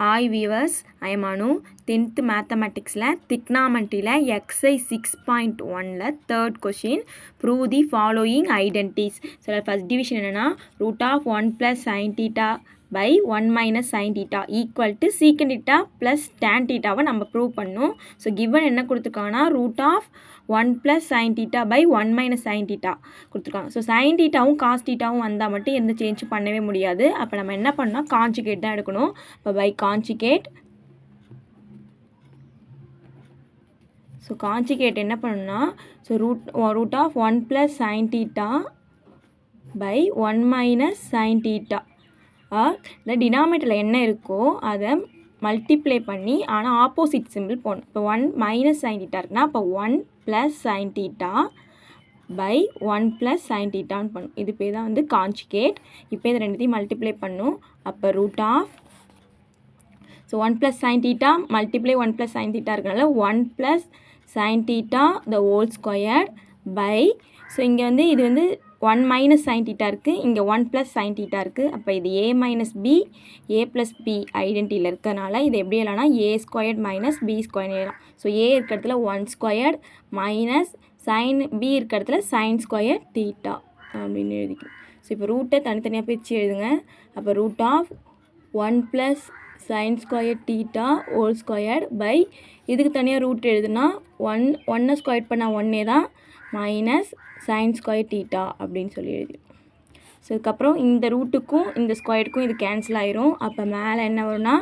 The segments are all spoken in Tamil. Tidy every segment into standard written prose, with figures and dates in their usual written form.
Hi viewers, I am Anu. 10th mathematicsல trigonometryல exercise 6.1ல third question prove the following identities. So first division என்னன்னா root of 1 plus sin theta by 1 minus sin theta equal to secant theta plus tan theta நம்ம prove பண்ணணும். So given என்ன கொடுத்துருக்காங்கன்னா root of 1 plus sin theta by 1 minus sin theta கொடுத்துருக்காங்க. ஸோ sin thetaவும் cos thetaவும் வந்தால் மட்டும் எந்த சேஞ்ச் பண்ணவே முடியாது. அப்போ நம்ம என்ன பண்ணால் கான்ஜுகேட் தான் எடுக்கணும். இப்போ பை கான்ஜுகேட். ஸோ கான்ஜுகேட் என்ன பண்ணணும்னா so root of 1 plus sin theta by 1 minus sin theta இந்த டினாமினேட்டரில் என்ன இருக்கோ அதை மல்டிப்ளை பண்ணி ஆனால் ஆப்போசிட் சிம்பிள் போடணும். இப்போ 1 மைனஸ் சைன் தீட்டா இருக்குன்னா அப்போ 1 plus sine theta by 1 plus sine தீட்டான்னு பண்ணும். இது பேர் தான் வந்து கான்ஜுகேட். இப்போ இது ரெண்டுத்தையும் மல்டிப்ளை பண்ணும். அப்போ root of so 1 plus sine theta multiply 1 plus sine theta இருக்கனால 1 plus sine theta the whole square by so இங்கே வந்து இது வந்து 1 மைனஸ் சைன் தீட்டா இருக்குது, இங்கே 1 ப்ளஸ் சைன் தீட்டா இருக்குது. அப்போ இது A minus B A plus B ஐடென்டிட்டியில் இருக்கிறனால இது எப்படி எழுதலாம்னா A squared minus B square எழுதலாம். ஸோ ஏ இருக்கிறதுல 1 ஸ்கொயர்ட் மைனஸ் சைன் பி இருக்கிறதுல சைன் ஸ்கொயர் தீட்டா அப்படின்னு எழுதிக்கணும். ஸோ இப்போ ரூட்டை தனித்தனியாக பிரித்து எழுதுங்க. அப்போ root of 1 plus sine square theta whole square by இதுக்கு தனியாக ரூட் எழுதுனா 1 ஸ்கொயர் பண்ணால் 1 தான் மைனஸ் சைன் ஸ்கொயர் தீட்டா அப்படின்னு சொல்லி எழுதி. ஸோ இதுக்கப்புறம் இந்த ரூட்டுக்கும் இந்த ஸ்கொயருக்கும் இது கேன்சல் ஆயிரும். அப்போ மேலே என்ன வரும்னா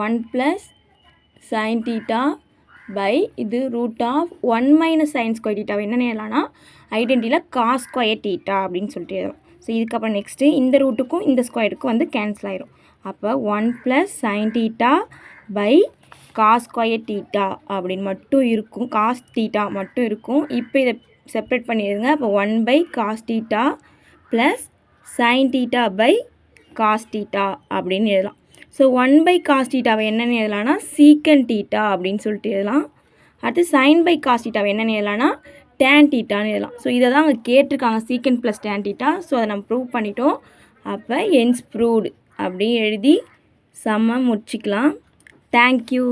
1 ப்ளஸ் சைன் தீட்டா பை இது root of 1 minus sine square தீட்டாவை என்ன எழுதலாம்னா ஐடென்டிட்டியில் காஸ் ஸ்கொயர் தீட்டா அப்படின்னு சொல்லிட்டு எழுதலாம். ஸோ இதுக்கப்புறம் நெக்ஸ்ட்டு இந்த ரூட்டுக்கும் இந்த ஸ்கொயருக்கும் வந்து கேன்சல் ஆயிரும். அப்போ 1 plus sine theta by cos square theta அப்படின்னு மட்டும் இருக்கும், காஸ் தீட்டா மட்டும் இருக்கும். இப்போ இதை செப்ரேட் பண்ணிடுங்க. அப்போ 1 by cos theta plus sine theta by cos theta அப்படின்னு எழுதலாம். ஸோ 1 பை காஸ் தீட்டாவை என்னென்னு எழுதலாம்னா சீக்கன் தீட்டா அப்படின்னு சொல்லிட்டு எழுதலாம். அடுத்து சைன் பை காஸ் தீட்டாவை என்னென்னு எழுதலாம்னா டேன் தீட்டான்னு எழுதலாம். ஸோ இதை தான் அவங்க கேட்டிருக்காங்க சீக்கன் ப்ளஸ் டேன் தீட்டா. ஸோ அதை நம்ம ப்ரூவ் பண்ணிட்டோம். அப்போ ஹென்ஸ் ப்ரூவ்டு அப்படி எழுதி சம்ம முடிச்சிக்கலாம். தேங்க்யூ.